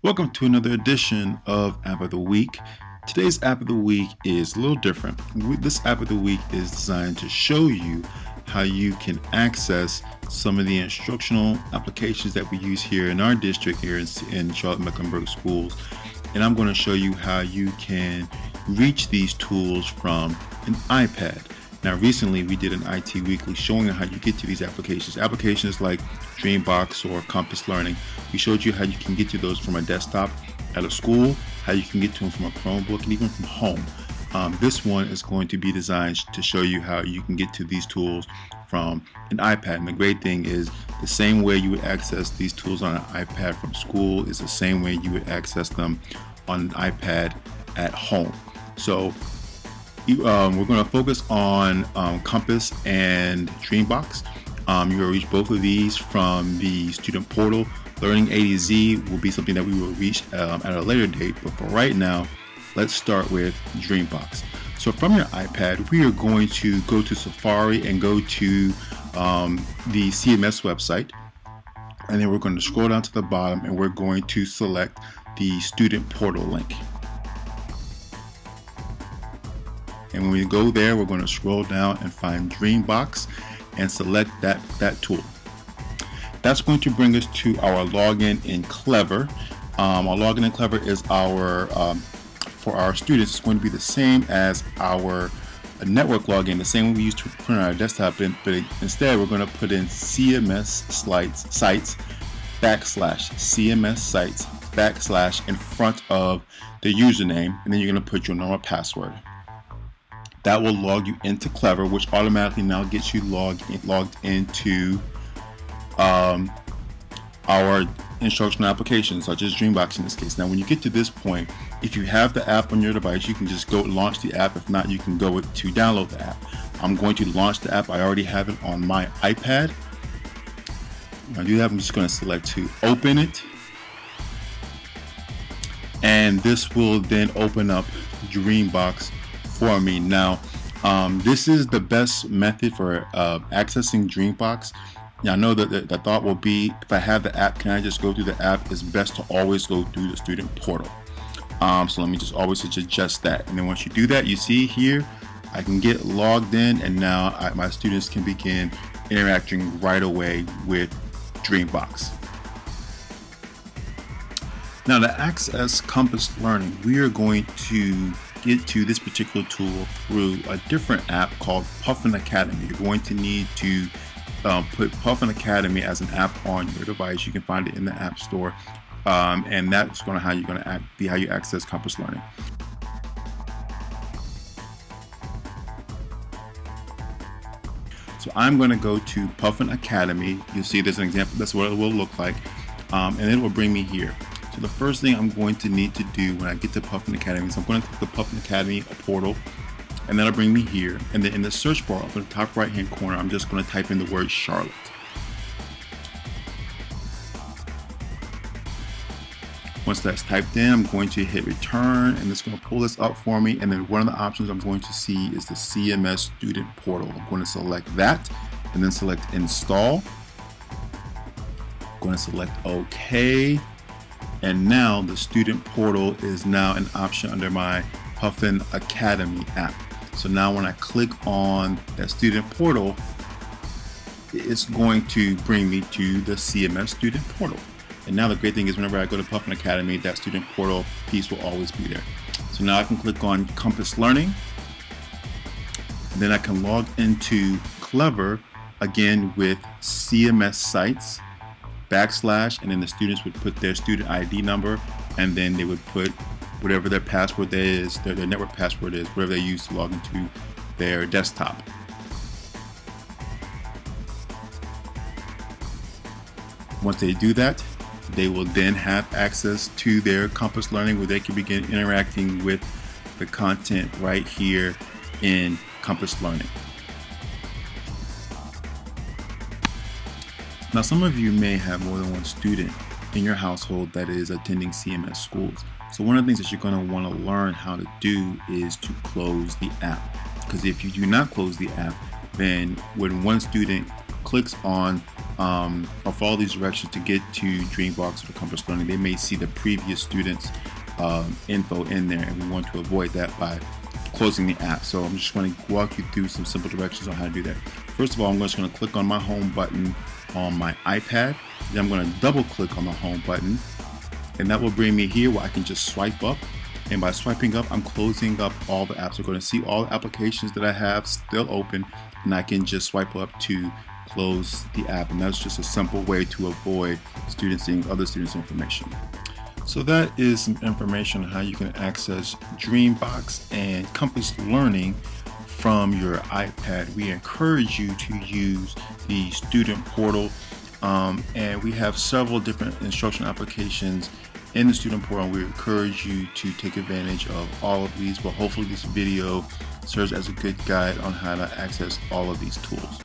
Welcome to another edition of App of the Week. Today's App of the Week is a little different. This App of the Week is designed to show you how you can access some of the instructional applications that we use here in our district here in Charlotte-Mecklenburg schools. And I'm going to show you how you can reach these tools from an iPad. Now, recently we did an IT Weekly showing you how you get to these applications. Applications like Dreambox or Compass Learning. We showed you how you can get to those from a desktop at a school, how you can get to them from a Chromebook, and even from home. This one is going to be designed to show you how you can get to these tools from an iPad. And the great thing is the same way you would access these tools on an iPad from school is the same way you would access them on an iPad at home. So we're going to focus on Compass and Dreambox. You will reach both of these from the student portal. Learning A to Z will be something that we will reach at a later date, but for right now, let's start with Dreambox. So from your iPad, we are going to go to Safari and go to the CMS website, and then we're going to scroll down to the bottom and we're going to select the student portal link. And when we go there, we're going to scroll down and find Dreambox and select that tool. That's going to bring us to our login in Clever. Our login in Clever is for our students, it's going to be the same as our network login, the same way we used to put on our desktop, but instead we're going to put in CMS sites /CMS sites / in front of the username, and then you're going to put your normal password. That will log you into Clever, which automatically now gets you logged into our instructional applications, such as Dreambox in this case. Now, when you get to this point, if you have the app on your device, you can just go launch the app. If not, you can go to download the app. I'm going to launch the app. I already have it on my iPad. When I do that, I'm just going to select to open it. And this will then open up Dreambox for me. Now, this is the best method for accessing Dreambox. Now, I know that the thought will be, if I have the app, can I just go through the app? It's best to always go through the student portal. So let me just always adjust that. And then once you do that, you see here, I can get logged in, and now my students can begin interacting right away with Dreambox. Now, to access Compass Learning, we are going to get to this particular tool through a different app called Puffin Academy. You're going to need to put Puffin Academy as an app on your device. You can find it in the App Store, and that's going to how you access Compass Learning. So I'm going to go to Puffin Academy. You'll see there's an example. That's what it will look like, and it will bring me here. So the first thing I'm going to need to do when I get to Puffin Academy is I'm going to click the Puffin Academy portal, and that'll bring me here. And then in the search bar up in the top right hand corner, I'm just going to type in the word Charlotte. Once that's typed in, I'm going to hit return, and it's going to pull this up for me. And then one of the options I'm going to see is the CMS student portal. I'm going to select that and then select install. I'm going to select OK. And now the student portal is now an option under my Puffin Academy app. So now when I click on that student portal, it's going to bring me to the CMS student portal. And now the great thing is whenever I go to Puffin Academy, that student portal piece will always be there. So now I can click on Compass Learning, and then I can log into Clever again with CMS sites / and then the students would put their student ID number, and then they would put whatever their password is, their network password is, whatever they use to log into their desktop. Once they do that, they will then have access to their Compass Learning, where they can begin interacting with the content right here in Compass Learning. Now, some of you may have more than one student in your household that is attending CMS schools. So one of the things that you're going to want to learn how to do is to close the app. Because if you do not close the app, then when one student clicks on or follow these directions to get to Dreambox or Compass Learning. They may see the previous students' info in there, and we want to avoid that by closing the app. So I'm just going to walk you through some simple directions on how to do that. First of all, I'm just going to click on my home button on my iPad. Then I'm going to double click on the home button, and that will bring me here where I can just swipe up. And by swiping up, I'm closing up all the apps. We're going to see all the applications that I have still open, and I can just swipe up to close the app. And that's just a simple way to avoid students seeing other students' information. So that is some information on how you can access Dreambox and Compass Learning from your iPad. We encourage you to use the student portal, and we have several different instructional applications in the student portal, and we encourage you to take advantage of all of these. But hopefully this video serves as a good guide on how to access all of these tools.